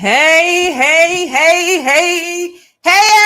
Hey,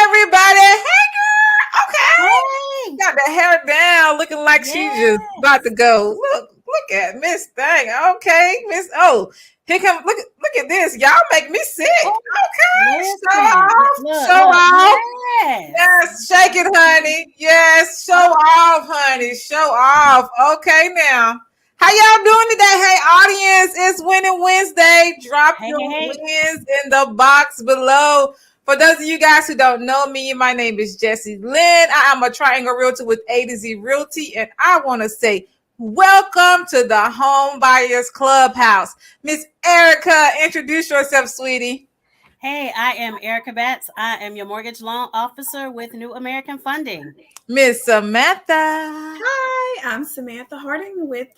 everybody. Hey, girl. Okay. Hey, Got the hair down, looking like she's just about to yes, go. Look at Miss Thing. Okay, Miss. Oh, here come. Look at this. Y'all make me sick. oh, Okay. Show listen, off. Show look, off. yes. Yes, shake it, honey. Yes, show off, honey. Show off. Okay, now. How y'all doing today? Hey, audience, it's Winning Wednesday. Drop Hey, your hey, hey. wins in the box below. For those of you guys who don't know me, my name is Jessie Lynn. I am a triangle realtor with A to Z Realty, and I want to say welcome to the Home Buyers Clubhouse. Miss Erica, introduce yourself, sweetie. Hey, I am Erica Batts. I am your mortgage loan officer with New American Funding. Miss Samantha. Hi, I'm Samantha Harding with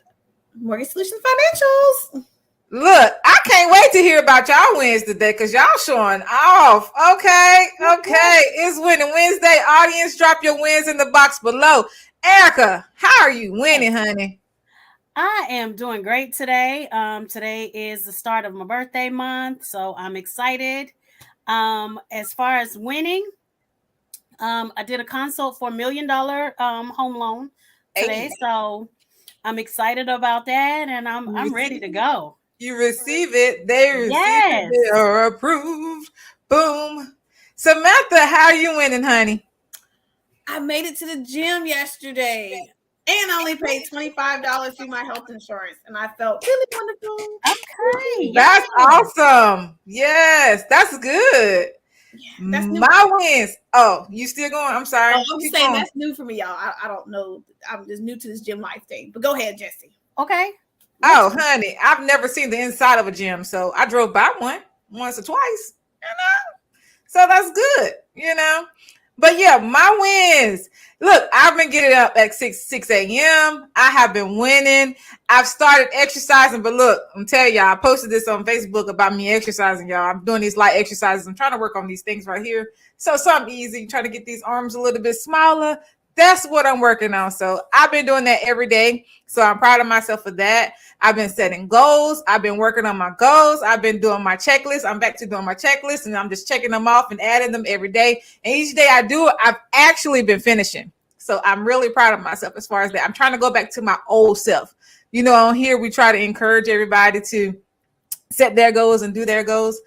Mortgage Solutions Financials. Look, I can't wait to hear about y'all wins today because y'all showing off. Okay. It's Winning Wednesday. Audience, drop your wins in the box below. Erica, how are you winning, honey? I am doing great today. Today is the start of my birthday month, so I'm excited. As far as winning, I did a consult for $1 million home loan today, Hey, so I'm excited about that, and I'm ready to go. you receive it. They receive it. Yes. They are approved. Boom. Samantha, how are you winning, honey? I made it to the gym yesterday and I only paid $25 through my health insurance, and I felt really wonderful. Okay. That's Yes. awesome. Yes, that's good. Yeah, that's new. My wins. Oh, you still going? I'm sorry. I'm just Keep saying going. that's new for me, y'all. I don't know. I'm just new to this gym life thing. But go ahead, Jesse. Okay. Oh, honey, I've never seen the inside of a gym, so I drove by one once or twice, so that's good. But yeah, my wins. Look, I've been getting up at 6 a.m. I have been winning. I've started exercising, but look, I'm telling y'all, I posted this on Facebook about me exercising, y'all. I'm doing these light exercises. I'm trying to work on these things right here. So something easy, trying to get these arms a little bit smaller. That's what I'm working on. So I've been doing that every day. So I'm proud of myself for that. I've been setting goals. I've been working on my goals. I've been doing my checklist. I'm back to doing my checklist, and I'm just checking them off and adding them every day. And each day I do it, I've actually been finishing. So I'm really proud of myself as far as that. I'm trying to go back to my old self. On here, we try to encourage everybody to set their goals and do their goals.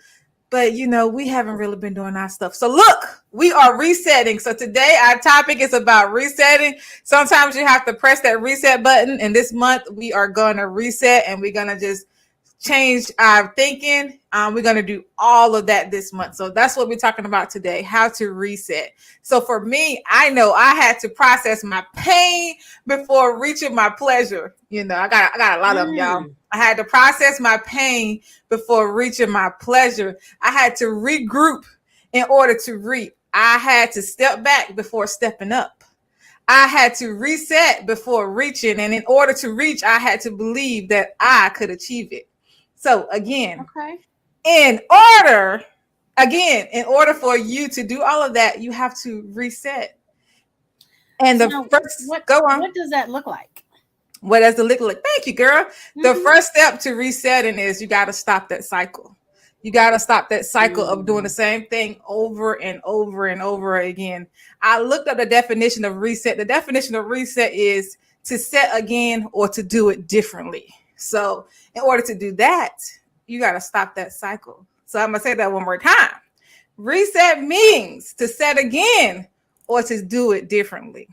But we haven't really been doing our stuff. So look, we are resetting. So today our topic is about resetting. Sometimes you have to press that reset button. And this month we are going to reset, and we're going to just change our thinking. We're going to do all of that this month. So that's what we're talking about today, how to reset. So for me, I know I had to process my pain before reaching my pleasure. I got a lot of them, y'all. I had to process my pain before reaching my pleasure. I had to regroup in order to reap. I had to step back before stepping up. I had to reset before reaching. And in order to reach, I had to believe that I could achieve it. So again, Okay. in order for you to do all of that, you have to reset. And So the now, first, what go on. what does that look like? What does the liquid look? Thank you, girl. The Mhm. first step to resetting is you got to stop that cycle. You got to stop that cycle of doing the same thing over and over and over again. I looked up the definition of reset. The definition of reset is to set again or to do it differently. So, in order to do that, you got to stop that cycle. So, I'm going to say that one more time. Reset means to set again or to do it differently.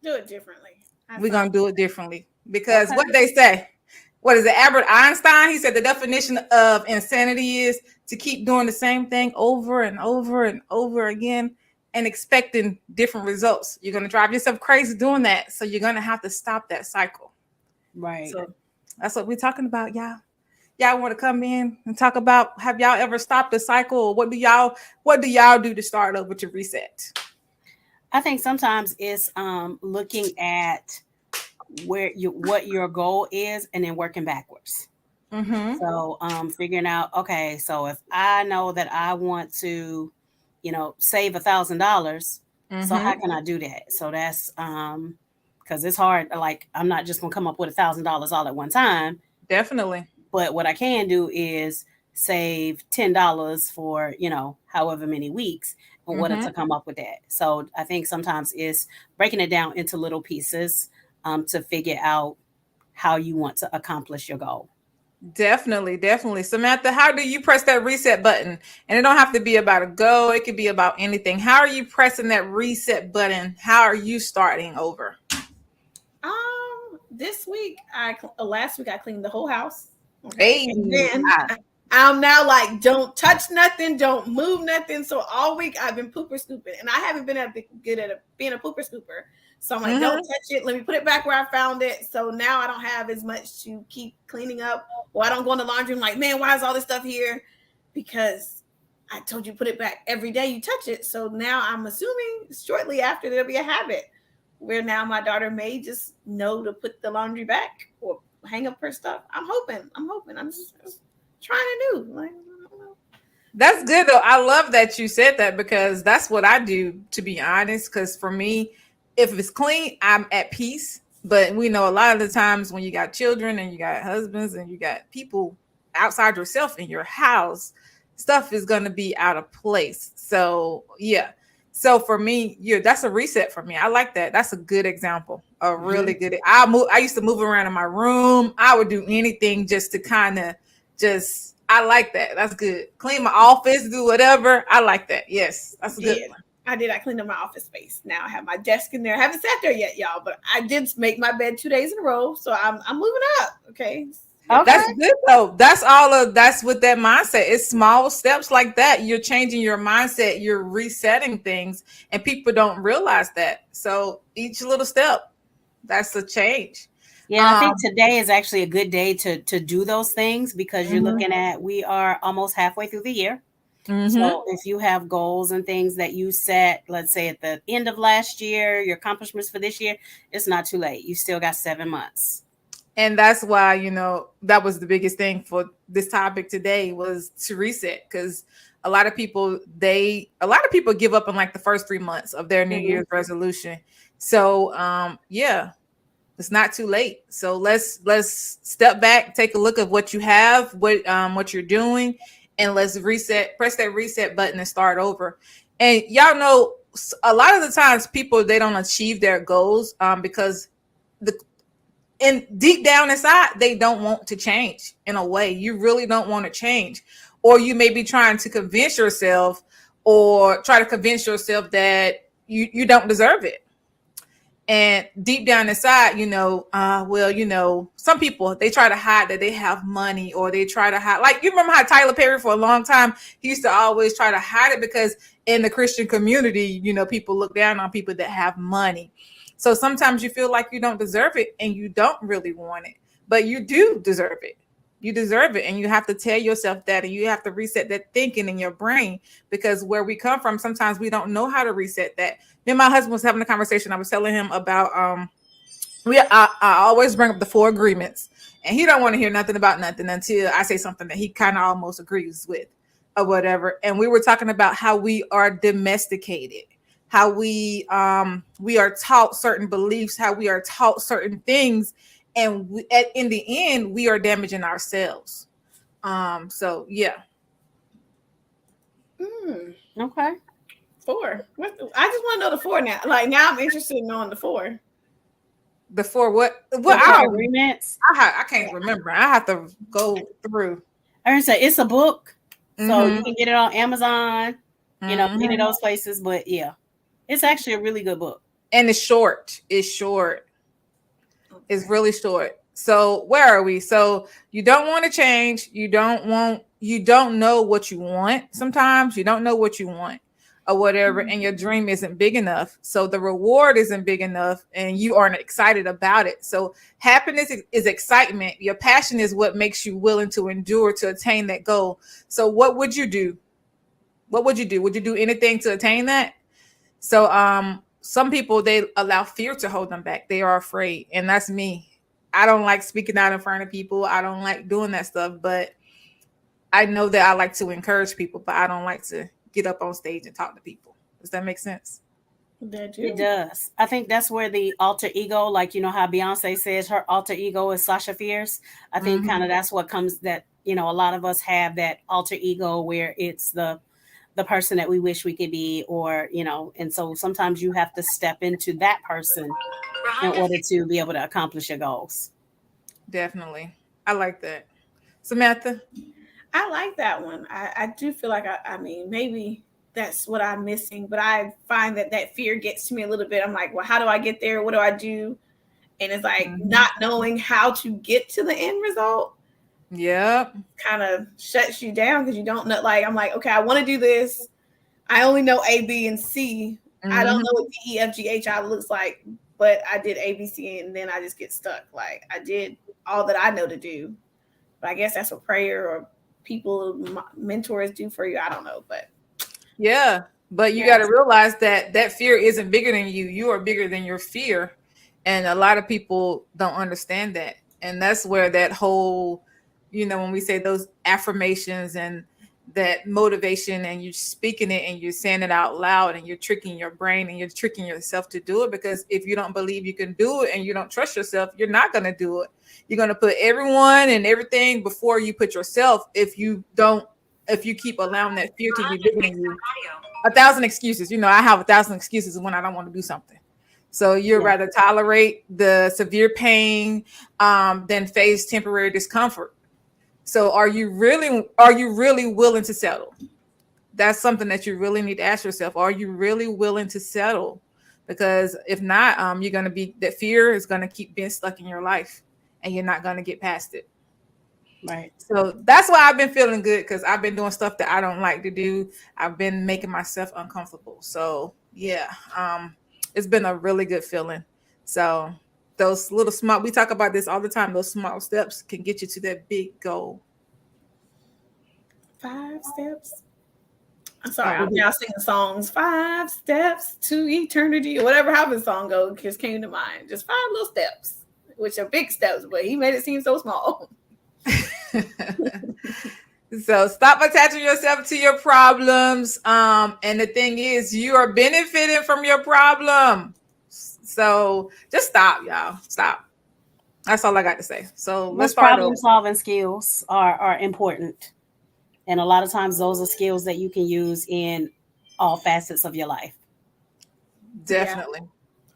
Do it differently. We're going to do it differently because Okay. what they say, what is it? Albert Einstein, he said the definition of insanity is to keep doing the same thing over and over and over again and expecting different results. You're going to drive yourself crazy doing that. So you're going to have to stop that cycle. Right. So that's what we're talking about, y'all. Y'all want to come in and talk about, have y'all ever stopped a cycle, or what do y'all do to start over to reset? I think sometimes it's looking at what your goal is and then working backwards. Mm-hmm. So figuring out, okay, so if I know that I want to, save $1,000, so how Mm-hmm. can I do that? So that's because it's hard. Like I'm not just gonna come up with $1,000 all at one time. Definitely. But what I can do is save $10 for, however many weeks in order Mhm. to come up with that. So I think sometimes it's breaking it down into little pieces to figure out how you want to accomplish your goal. Definitely, definitely. Samantha, how do you press that reset button? And it don't have to be about a goal, it could be about anything. How are you pressing that reset button? How are you starting over? This week last week I cleaned the whole house. Okay. Hey, And then I'm now like, don't touch nothing, don't move nothing. So all week I've been pooper scooping, and I haven't been good at being a pooper scooper. So I'm like, don't touch it. Let me put it back where I found it. So now I don't have as much to keep cleaning up, or I don't go in the laundry room like, man, why is all this stuff here? Because I told you put it back every day. You touch it. So now I'm assuming shortly after there'll be a habit where now my daughter may just know to put the laundry back or hang up her stuff. I'm hoping. I'm just trying to do. Like, I don't know. that's good though. I love that you said that, because that's what I do, to be honest. Because for me, if it's clean, I'm at peace. But we know a lot of the times when you got children and you got husbands and you got people outside yourself in your house, stuff is going to be out of place. So yeah. So for me, that's a reset for me. I like that. That's a good example. A really good. I used to move around in my room. I would do anything just to kind of I like that. That's good. Clean my office, do whatever. I like that. Yes, that's a good one. I did. I cleaned up my office space. Now I have my desk in there. I haven't sat there yet, y'all, but I did make my bed 2 days in a row. So I'm moving up. Okay. That's good though. That's with that mindset. It's small steps like that. You're changing your mindset. You're resetting things, and people don't realize that. So each little step, that's a change. Yeah, I think today is actually a good day to do those things, because you're looking at, we are almost halfway through the year. So if you have goals and things that you set, let's say at the end of last year, your accomplishments for this year, it's not too late. You still got 7 months. And that's why, that was the biggest thing for this topic today, was to reset. Because a lot of people give up in like the first 3 months of their New Year's resolution. So it's not too late. So let's step back, take a look at what you have, what you're doing, and let's press that reset button and start over. And y'all know, a lot of the times people, they don't achieve their goals because deep down inside, they don't want to change. In a way, you really don't want to change, or you may be trying to convince yourself that you don't deserve it. And deep down inside, some people, they try to hide that they have money, or they try to hide. Like, you remember how Tyler Perry, for a long time, he used to always try to hide it, because in the Christian community, people look down on people that have money. So sometimes you feel like you don't deserve it, and you don't really want it, but you do deserve it. You deserve it. And you have to tell yourself that, and you have to reset that thinking in your brain, because where we come from, sometimes we don't know how to reset that. Me and my husband was having a conversation. I was telling him about, I always bring up the 4 agreements, and he don't want to hear nothing about nothing until I say something that he kind of almost agrees with or whatever. And we were talking about how we are domesticated, how we are taught certain beliefs, how we are taught certain things. And in the end, we are damaging ourselves. So yeah. Okay. 4. I just want to know the 4 now. Like, now I'm interested in knowing the 4. The 4 what? Agreements. I can't remember. I have to go through. I heard say it's a book, so you can get it on Amazon. Any of those places. But yeah, it's actually a really good book. And it's short. It's really short. So where are we? So you don't want to change. You don't know what you want. Sometimes you don't know what you want or whatever, and your dream isn't big enough. So the reward isn't big enough, and you aren't excited about it. So happiness is excitement. Your passion is what makes you willing to endure to attain that goal. So what would you do? Would you do anything to attain that? So some people, they allow fear to hold them back. They are afraid. And that's me. I don't like speaking out in front of people. I don't like doing that stuff. But I know that I like to encourage people, but I don't like to get up on stage and talk to people. Does that make sense? It does. I think that's where the alter ego, like, you know, how Beyonce says her alter ego is Sasha Fierce. I think kind of that's what comes that, you know, a lot of us have that alter ego where it's the person that we wish we could be, or, you know, and so sometimes you have to step into that person in order to be able to accomplish your goals. Definitely. I like that. Samantha? I like that one. I do feel like, I mean, maybe that's what I'm missing, but I find that fear gets to me a little bit. I'm like, well, how do I get there? What do I do? And it's like not knowing how to get to the end result. Yep. Kind of shuts you down because you don't know. Like, I'm like, okay, I want to do this. I only know A, B, and C. I don't know what D, E, F, G, H, I looks like, but I did A, B, C, and then I just get stuck. Like, I did all that I know to do. But I guess that's what prayer or people, mentors do for you. I don't know, but yeah. But you got to realize that fear isn't bigger than you. You are bigger than your fear. And a lot of people don't understand that. And that's where that whole, you know, when we say those affirmations and that motivation and you're speaking it and you're saying it out loud and you're tricking your brain and you're tricking yourself to do it, because if you don't believe you can do it and you don't trust yourself, you're not going to do it. You're going to put everyone and everything before you put yourself. If you keep allowing that fear to be bigger than you. 1,000 excuses. You know, I have 1,000 excuses when I don't want to do something. So you'd rather tolerate the severe pain than face temporary discomfort. So are you really willing to settle? That's something that you really need to ask yourself. Are you really willing to settle? Because if not, you're going to be, that fear is going to keep being stuck in your life and you're not going to get past it. Right. So that's why I've been feeling good, because I've been doing stuff that I don't like to do. I've been making myself uncomfortable. So yeah, it's been a really good feeling. So those little small, we talk about this all the time, those small steps can get you to that big goal. 5 steps. I'm sorry, I'm now singing songs. 5 steps to eternity, or whatever, how the song goes, just came to mind. Just 5 little steps, which are big steps, but he made it seem so small. So stop attaching yourself to your problems. And the thing is, you are benefiting from your problem. So just stop, y'all. Stop. That's all I got to say. So let's start. Problem solving skills are important. And a lot of times those are skills that you can use in all facets of your life. Definitely. Yeah.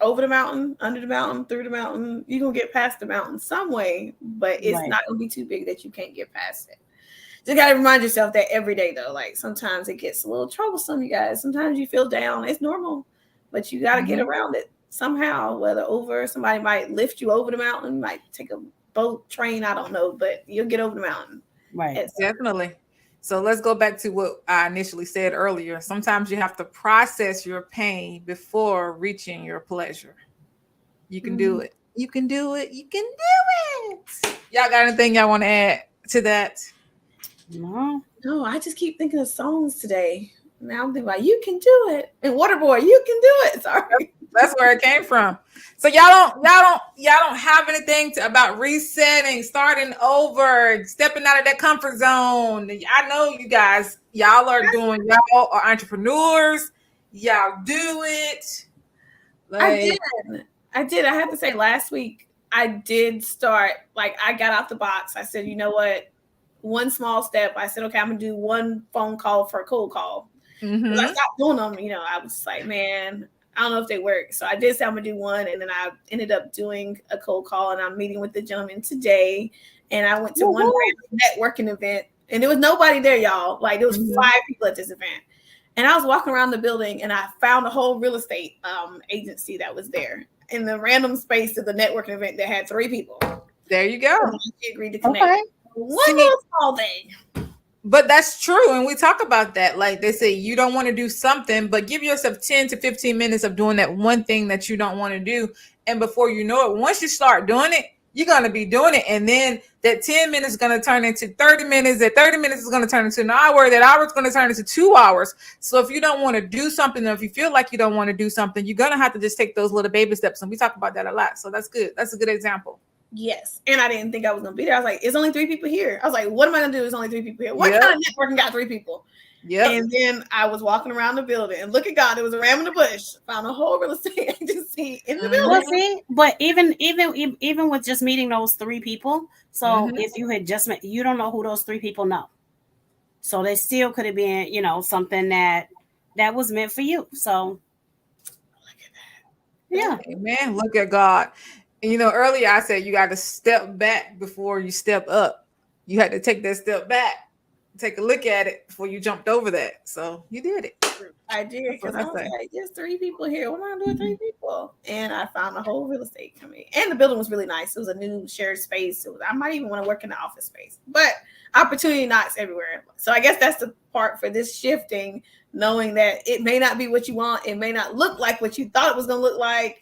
Over the mountain, under the mountain, through the mountain. You're going to get past the mountain some way, but it's not going to be too big that you can't get past it. Just got to remind yourself that every day, though. Like, sometimes it gets a little troublesome, you guys. Sometimes you feel down. It's normal, but you got to get around it somehow, whether somebody might lift you over the mountain, might take a boat, train, I don't know, but you'll get over the mountain. Right. Definitely. So let's go back to what I initially said earlier. Sometimes you have to process your pain before reaching your pleasure. You can do it. You can do it. You can do it. Y'all got anything y'all want to add to that? No, I just keep thinking of songs today. Now I'm thinking about "You Can Do It" and Waterboy. You can do it. Sorry, that's where it came from. So y'all don't have anything about resetting, starting over, stepping out of that comfort zone. I know you guys, y'all are entrepreneurs. Y'all do it. I did. I have to say, last week I did start. Like, I got out the box. I said, you know what? One small step. I said, okay, I'm gonna do one phone call for a cold call. I stopped doing them. You know, I was like, man, I don't know if they work. So I did say I'm gonna do one, and then I ended up doing a cold call, and I'm meeting with the gentleman today. And I went to one networking event, and there was nobody there, y'all. Like, there was 5 people at this event. And I was walking around the building, and I found a whole real estate agency that was there in the random space of the networking event that had 3 people. There you go. She agreed to connect. Okay. One little small thing. But that's true. And we talk about that. Like, they say you don't want to do something, but give yourself 10 to 15 minutes of doing that one thing that you don't want to do. And before you know it, once you start doing it, you're going to be doing it. And then that 10 minutes is going to turn into 30 minutes. That 30 minutes is going to turn into an hour. That hour is going to turn into 2 hours. So if you don't want to do something, or if you feel like you don't want to do something, you're going to have to just take those little baby steps. And we talk about that a lot. So that's good. That's a good example. Yes. And I didn't think I was going to be there. I was like, it's only 3 people here. I was like, what am I going to do? There's only 3 people here. What kind of networking got 3 people? Yep. And then I was walking around the building, and look at God, there was a ram in the bush. Found a whole real estate agency in the building. Well, see, but even with just meeting those 3 people, so if you had just met, you don't know who those 3 people know. So they still could have been, something that was meant for you. So Look at that. yeah. Amen. Look at God. And earlier I said you got to step back before you step up. You had to take that step back, take a look at it before you jumped over that. So you did it. I did, because I was like, there's 3 people here. What am I doing 3 people? And I found a whole real estate company. And the building was really nice. It was a new shared space. I might even want to work in the office space. But opportunity knocks everywhere. So I guess that's the part for this shifting, knowing that it may not be what you want. It may not look like what you thought it was going to look like.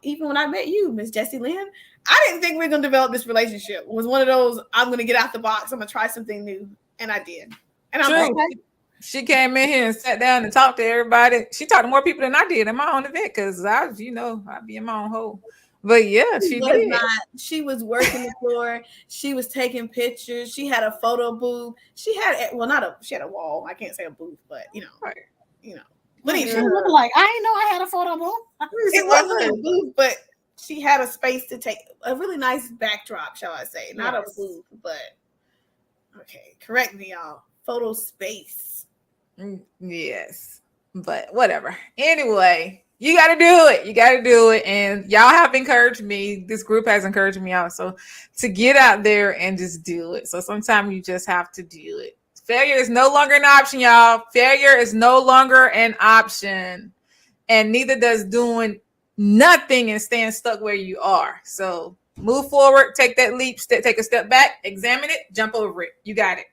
Even when I met you, Miss Jessie Lynn, I didn't think we were going to develop this relationship. It was one of those, I'm going to get out the box. I'm going to try something new. And I did. And I'm True. like, She came in here and sat down and talked to everybody. She talked to more people than I did in my own event because I'd be in my own hole. But yeah, she did. She was working the floor. She was taking pictures. She had a photo booth. She had she had a wall. I can't say a booth, but Right. But She looked like, I didn't know I had a photo booth. it wasn't a booth, but she had a space to take a really nice backdrop, shall I say? Not a booth, but okay. Correct me, y'all. Photo space. Yes, but whatever. Anyway, you got to do it. You got to do it. And y'all have encouraged me. This group has encouraged me also to get out there and just do it. So sometimes you just have to do it. Failure is no longer an option, y'all. Failure is no longer an option. And neither does doing nothing and staying stuck where you are. So move forward, take that leap, take a step back, examine it, jump over it. You got it.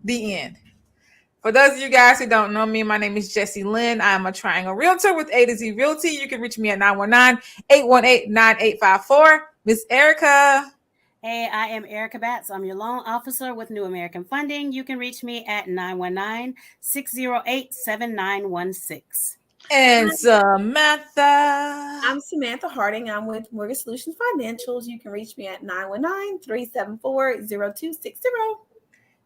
The end. For those of you guys who don't know me, my name is Jessie Lynn. I'm a Triangle Realtor with A to Z Realty. You can reach me at 919-818-9854. Miss Erica. Hey, I am Erica Batts. I'm your loan officer with New American Funding. You can reach me at 919-608-7916. And Samantha. I'm Samantha Harding. I'm with Mortgage Solutions Financials. You can reach me at 919-374-0260.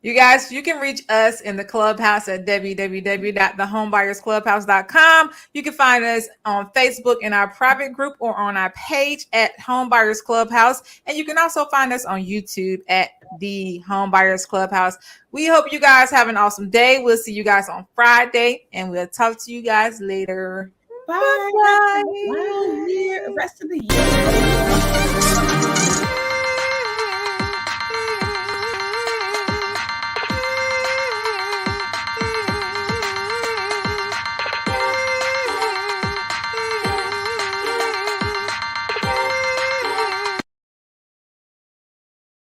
You guys, you can reach us in the clubhouse at www.thehomebuyersclubhouse.com. You can find us on Facebook in our private group or on our page at Homebuyers Clubhouse. And you can also find us on YouTube at the Homebuyers Clubhouse. We hope you guys have an awesome day. We'll see you guys on Friday, and we'll talk to you guys later. Bye. Bye. Rest of the year.